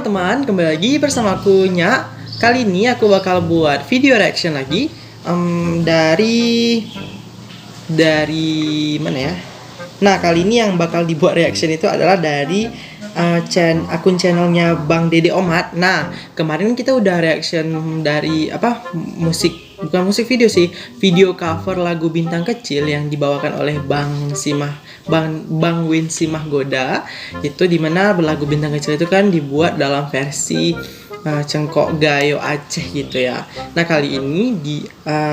teman-teman, kembali lagi bersama aku Nya. Kali ini aku bakal buat video reaction lagi dari mana ya? Nah, kali ini yang bakal dibuat reaction itu adalah dari akun channelnya Bang Dede Omat. Nah, kemarin kita udah reaction dari bukan musik video sih, video cover lagu Bintang Kecil yang dibawakan oleh Bang Win Simah Goda. Itu dimana lagu Bintang Kecil itu kan dibuat dalam versi Cengkok Gayo Aceh gitu ya. Nah, kali ini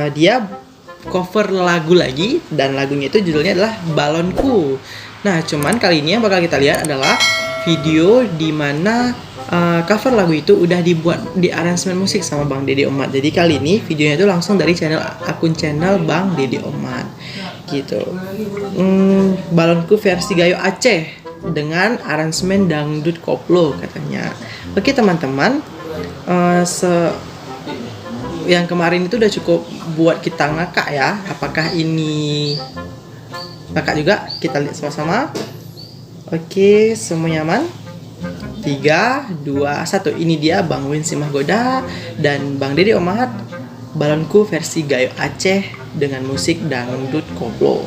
dia cover lagu lagi, dan lagunya itu judulnya adalah Balonku. Nah, cuman kali ini yang bakal kita lihat adalah video di mana cover lagu itu udah dibuat di aransemen musik sama Bang Dede Omat. Jadi kali ini videonya itu langsung dari akun channel Bang Dede Omat gitu. Balonku versi Gayo Aceh dengan aransemen dangdut koplo katanya. Oke teman-teman, yang kemarin itu udah cukup buat kita ngakak ya. Apakah ini ngakak juga? Kita lihat sama-sama. Oke, semua nyaman? 3, 2, 1. Ini dia Bang Win Simah Goda dan Bang Dede Omat, Balonku versi Gayo Aceh dengan musik dangdut koplo.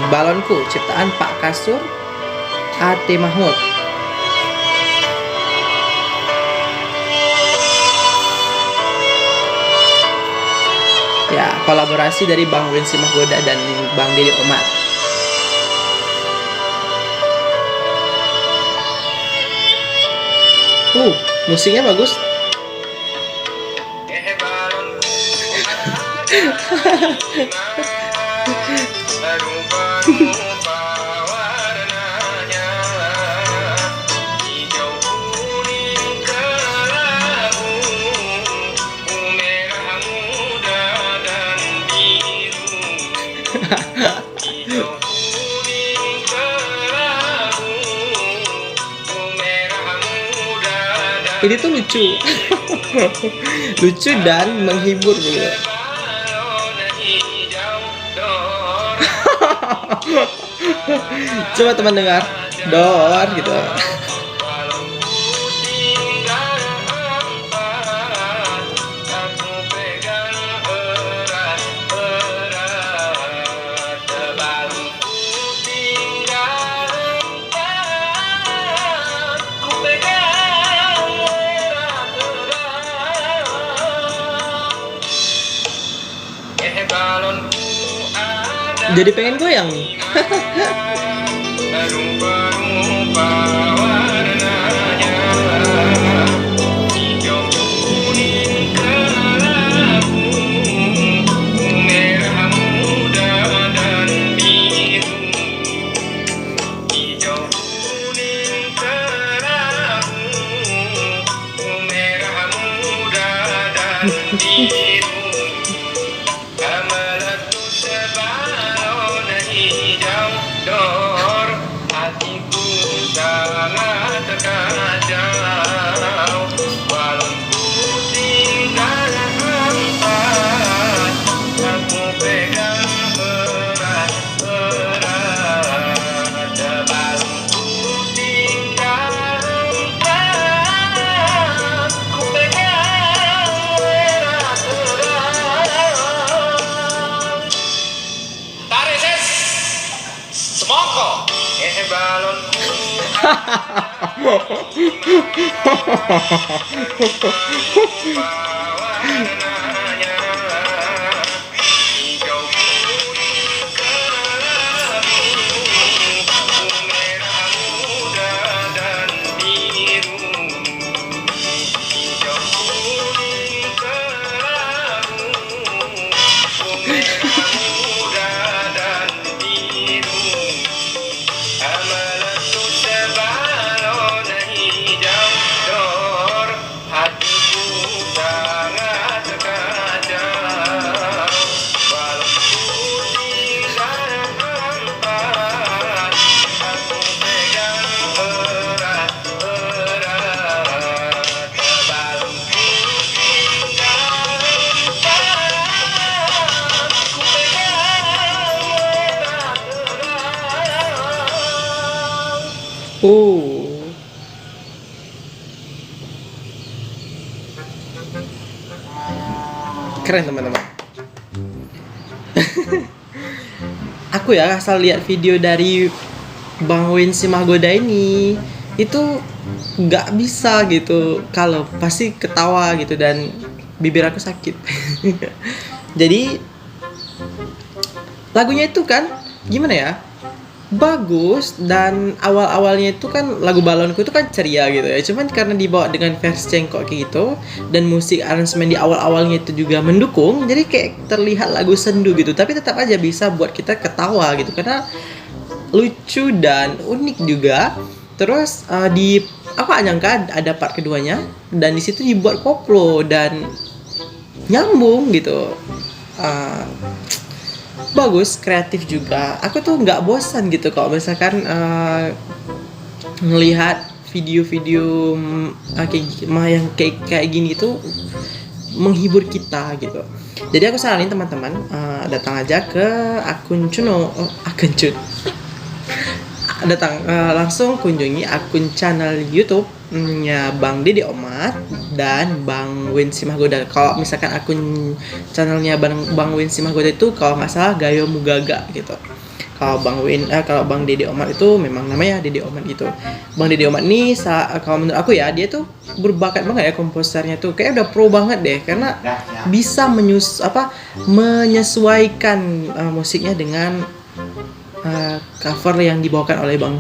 Balonku ciptaan Pak Kasur A.T. Mahmud. Ya, kolaborasi dari Bang Win Simah Goda dan Bang Dede Omat. Musiknya bagus. Ini tuh lucu. Lucu dan menghibur gitu. Coba teman dengar dor gitu. Jadi pengen goyang nih. Oh, keren teman-teman. Aku ya asal lihat video dari Bang Win Simahgoda ini itu nggak bisa gitu kalau pasti ketawa gitu dan bibir aku sakit. Jadi lagunya itu kan gimana ya, bagus, dan awal-awalnya itu kan lagu balonku itu kan ceria gitu ya, cuman karena dibawa dengan verse cengkok kayak gitu dan musik aransemen di awal-awalnya itu juga mendukung, jadi kayak terlihat lagu sendu gitu, tapi tetap aja bisa buat kita ketawa gitu karena lucu dan unik juga. Terus di aku gak nyangka ada part keduanya dan di situ dibuat koplo dan nyambung gitu. Uh, Bagus, kreatif juga. Aku tuh nggak bosan gitu kalau misalkan ngelihat video-video yang kayak gini itu menghibur kita gitu. Jadi aku saranin teman-teman datang aja ke akun Cuno, akun Cun. Datang langsung kunjungi akun channel YouTube-nya Bang Dede Omat dan Bang Win Simahgoda. Kalau misalkan akun channelnya Bang Win Simahgoda itu kalau nggak salah Gayo Mugaga gitu. Kalau Bang Dede Omat itu memang namanya Dede Omat gitu. Bang Dede Omat nih kalau menurut aku ya dia tuh berbakat banget ya komposernya tuh. Kayak udah pro banget deh karena bisa menyesuaikan musiknya dengan cover yang dibawakan oleh Bang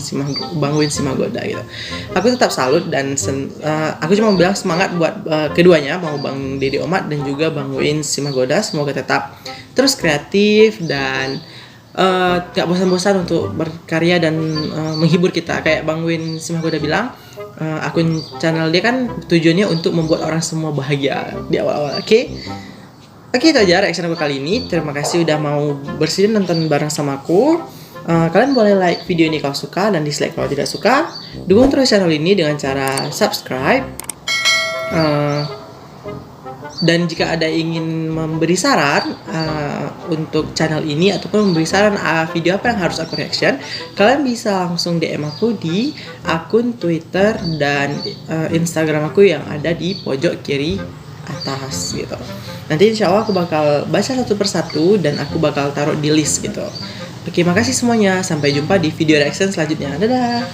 Win Simahgoda gitu. Aku tetap salut dan aku cuma mau bilang semangat buat keduanya, mau Bang Dede Omat dan juga Bang Win Simahgoda, semoga tetap terus kreatif dan gak bosan-bosan untuk berkarya dan menghibur kita. Kayak Bang Win Simahgoda bilang, akun channel dia kan tujuannya untuk membuat orang semua bahagia di awal-awal. Oke, itu aja reaction aku kali ini. Terima kasih udah mau bersedia nonton bareng sama aku. Kalian boleh like video ini kalau suka dan dislike kalau tidak suka. Dukung terus channel ini dengan cara subscribe. Dan jika ada ingin memberi saran untuk channel ini ataupun memberi saran video apa yang harus aku reaction, kalian bisa langsung DM aku di akun Twitter dan Instagram aku yang ada di pojok kiri atas gitu. Nanti insya Allah aku bakal baca satu persatu dan aku bakal taruh di list gitu. Oke, makasih semuanya. Sampai jumpa di video reaction selanjutnya. Dadah.